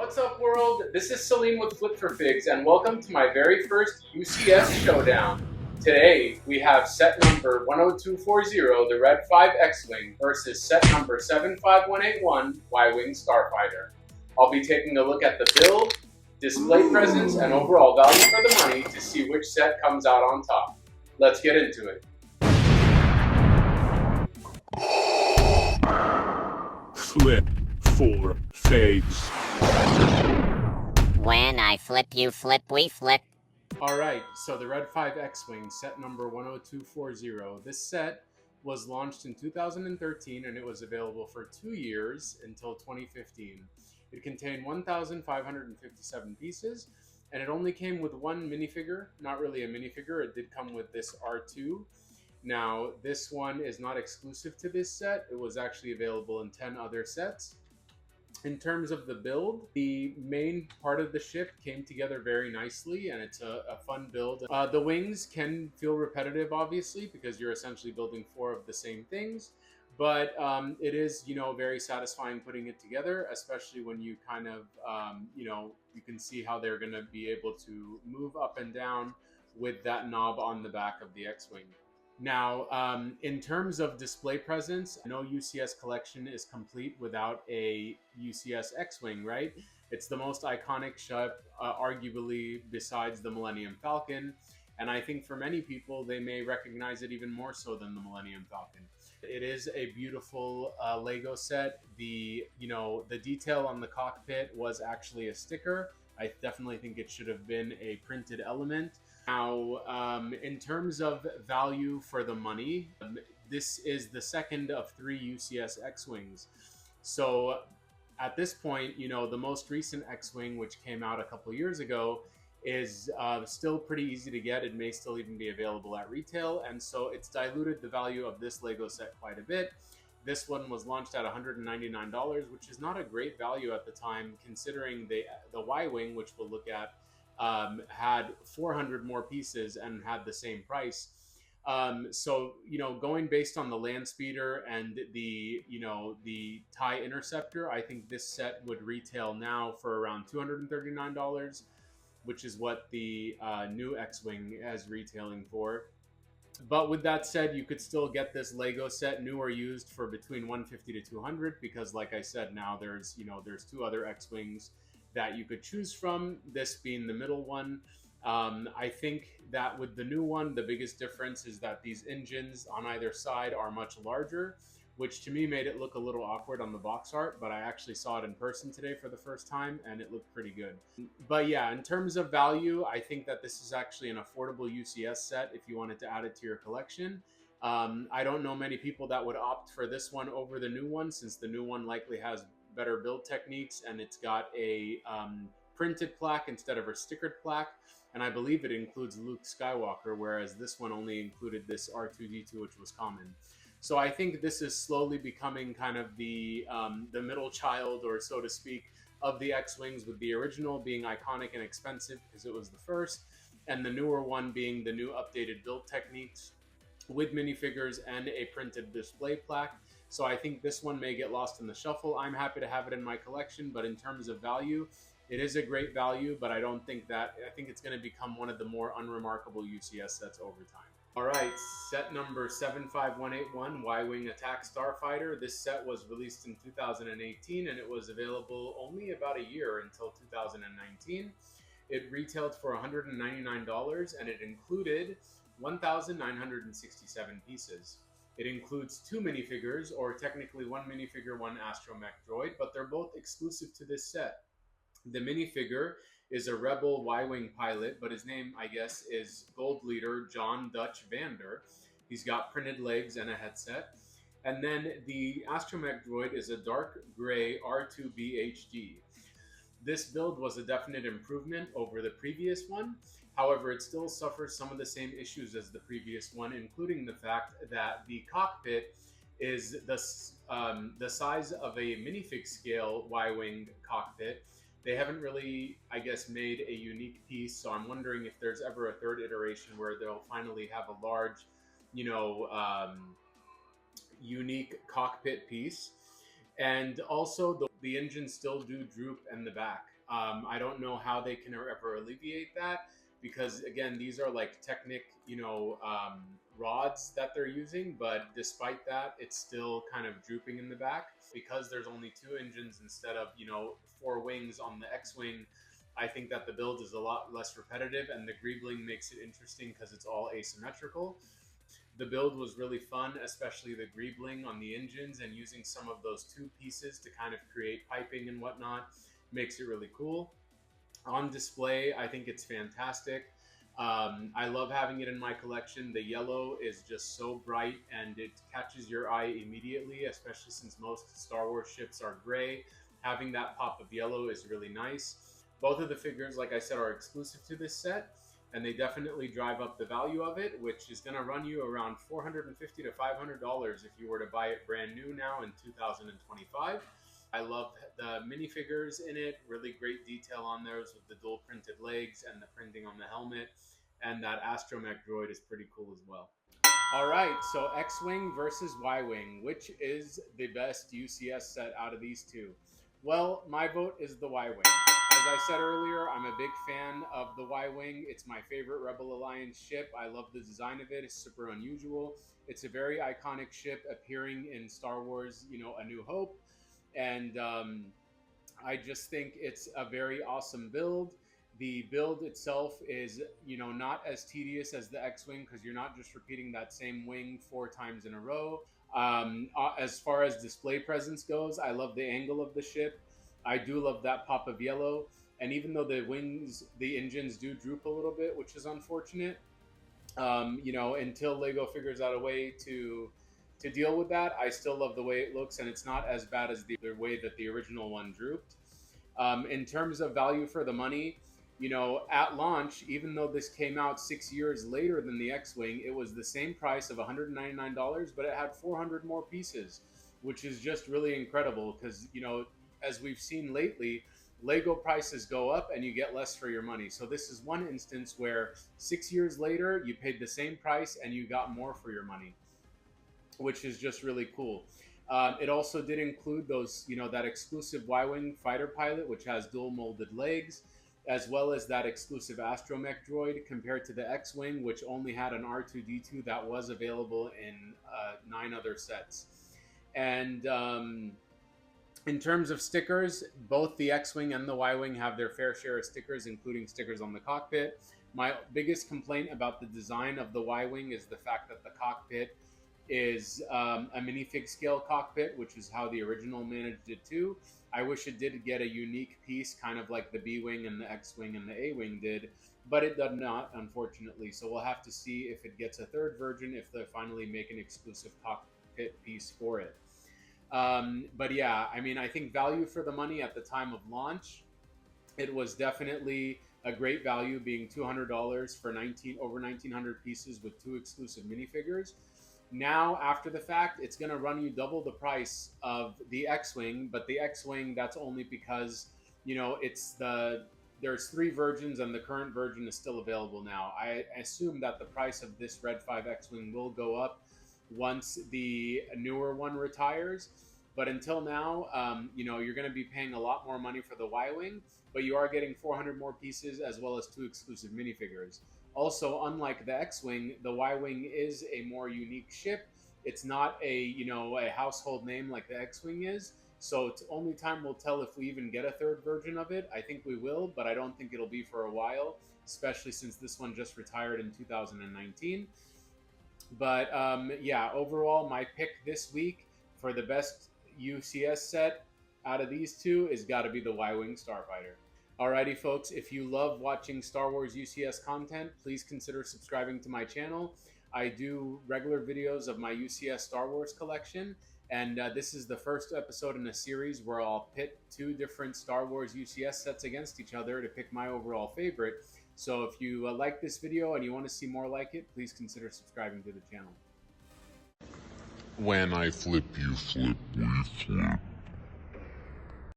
What's up, world? This is Salim with Flip for Figs, and welcome to my very first UCS Showdown. Today, we have set number 10240, the Red 5 X-Wing, versus set number 75181, Y-Wing Starfighter. I'll be taking a look at the build, display presence, and overall value for the money to see which set comes out on top. Let's get into it. Flip for Figs. When I flip, you flip, we flip. Alright, so the Red 5 X-Wing, set number 10240. This set was launched in 2013 and it was available for 2 years until 2015. It contained 1,557 pieces and it only came with one minifigure. Not really a minifigure, it did come with this R2. Now, this one is not exclusive to this set. It was actually available in 10 other sets. In terms of the build, the main part of the ship came together very nicely, and it's a fun build. The wings can feel repetitive, obviously, because you're essentially building 4 of the same things, but it is, very satisfying putting it together, especially when you kind of, you can see how they're going to be able to move up and down with that knob on the back of the X-Wing. Now, in terms of display presence, no UCS collection is complete without a UCS X-Wing, right? It's the most iconic ship, arguably, besides the Millennium Falcon. And I think for many people, they may recognize it even more so than the Millennium Falcon. It is a beautiful Lego set. The detail on the cockpit was actually a sticker. I definitely think it should have been a printed element. Now, in terms of value for the money, this is the second of 3 UCS X-Wings. So at this point, the most recent X-Wing, which came out a couple years ago, is still pretty easy to get. It may still even be available at retail, and so it's diluted the value of this Lego set quite a bit. This one was launched at $199, which is not a great value at the time, considering the Y-Wing, which we'll look at, had 400 more pieces and had the same price. So, going based on the land speeder and the TIE Interceptor, I think this set would retail now for around $239, which is what the new X-Wing is retailing for. But with that said, you could still get this Lego set, new or used, for between $150 to $200, because like I said, now there's 2 other X-Wings that you could choose from, this being the middle one. I think that with the new one, the biggest difference is that these engines on either side are much larger, which to me made it look a little awkward on the box art, but I actually saw it in person today for the first time and it looked pretty good. But yeah, in terms of value, I think that this is actually an affordable UCS set if you wanted to add it to your collection. I don't know many people that would opt for this one over the new one, since the new one likely has better build techniques and it's got a printed plaque instead of a stickered plaque, and I believe it includes Luke Skywalker, whereas this one only included this R2-D2, which was common. So I think this is slowly becoming kind of the middle child, or so to speak, of the X-Wings, with the original being iconic and expensive because it was the first, and the newer one being the new updated build techniques with minifigures and a printed display plaque. So I think this one may get lost in the shuffle. I'm happy to have it in my collection, but in terms of value, it is a great value, but I think it's going to become one of the more unremarkable UCS sets over time. All right, set number 75181, Y-Wing Attack Starfighter. This set was released in 2018 and it was available only about a year until 2019. It retailed for $199 and it included 1,967 pieces. It includes 2 minifigures, or technically 1 minifigure, 1 astromech droid, but they're both exclusive to this set. The minifigure is a Rebel Y-Wing pilot, but his name, I guess, is Gold Leader John Dutch Vander. He's got printed legs and a headset. And then the astromech droid is a dark gray R2BHD. This build was a definite improvement over the previous one. However, it still suffers some of the same issues as the previous one, including the fact that the cockpit is the size of a minifig scale Y-Wing cockpit. They haven't really, I guess, made a unique piece, so I'm wondering if there's ever a third iteration where they'll finally have a large, unique cockpit piece. And also, the engines still do droop in the back. I don't know how they can ever alleviate that, because again, these are like Technic, rods that they're using. But despite that, it's still kind of drooping in the back because there's only two engines instead of four wings on the X-wing. I think that the build is a lot less repetitive, and the greebling makes it interesting because it's all asymmetrical. The build was really fun, especially the greebling on the engines, and using some of those two pieces to kind of create piping and whatnot makes it really cool. On display, I think it's fantastic. I love having it in my collection. The yellow is just so bright and it catches your eye immediately, especially since most Star Wars ships are gray. Having that pop of yellow is really nice. Both of the figures, like I said, are exclusive to this set, and they definitely drive up the value of it, which is going to run you around $450 to $500 if you were to buy it brand new now in 2025. I love the minifigures in it. Really great detail on those with the dual printed legs and the printing on the helmet. And that astromech droid is pretty cool as well. All right, so X-Wing versus Y-Wing. Which is the best UCS set out of these two? Well, my vote is the Y-Wing. As I said earlier, I'm a big fan of the Y-Wing. It's my favorite Rebel Alliance ship. I love the design of it. It's super unusual. It's a very iconic ship appearing in Star Wars, A New Hope. And I just think it's a very awesome build. The build itself is, not as tedious as the X-Wing because you're not just repeating that same wing 4 times in a row. As far as display presence goes, I love the angle of the ship. I do love that pop of yellow. And even though the engines do droop a little bit, which is unfortunate, until LEGO figures out a way to deal with that, I still love the way it looks, and it's not as bad as the way that the original one drooped. In terms of value for the money, at launch, even though this came out 6 years later than the X-Wing, it was the same price of $199, but it had 400 more pieces, which is just really incredible because, as we've seen lately, LEGO prices go up and you get less for your money. So this is one instance where 6 years later, you paid the same price and you got more for your money, which is just really cool. It also did include those, that exclusive Y-Wing fighter pilot, which has dual molded legs, as well as that exclusive astromech droid, compared to the X-Wing, which only had an R2-D2 that was available in 9 other sets. And in terms of stickers, both the X-Wing and the Y-Wing have their fair share of stickers, including stickers on the cockpit. My biggest complaint about the design of the Y-Wing is the fact that the cockpit is a minifig scale cockpit, which is how the original managed it too. I wish it did get a unique piece, kind of like the B-Wing and the X-Wing and the A-Wing did, but it does not, unfortunately. So we'll have to see if it gets a third version, if they finally make an exclusive cockpit piece for it. But yeah, I think value for the money at the time of launch, it was definitely a great value, being $200 for over 1,900 pieces with 2 exclusive minifigures. Now, after the fact, it's going to run you double the price of the X-Wing, but the X-Wing, that's only because, there's 3 versions and the current version is still available now. I assume that the price of this Red 5 X-Wing will go up once the newer one retires. But until now, you're going to be paying a lot more money for the Y-Wing, but you are getting 400 more pieces as well as 2 exclusive minifigures. Also, unlike the X-Wing, the Y-Wing is a more unique ship. It's not a household name like the X-Wing is. So it's only time will tell if we even get a third version of it. I think we will, but I don't think it'll be for a while, especially since this one just retired in 2019. But yeah, overall, my pick this week for the best UCS set out of these two is got to be the Y-Wing Starfighter. Alrighty, folks, if you love watching Star Wars UCS content, please consider subscribing to my channel. I do regular videos of my UCS Star Wars collection, and this is the first episode in a series where I'll pit 2 different Star Wars UCS sets against each other to pick my overall favorite. So if you like this video and you want to see more like it, please consider subscribing to the channel. When I flip, you flip, we flip.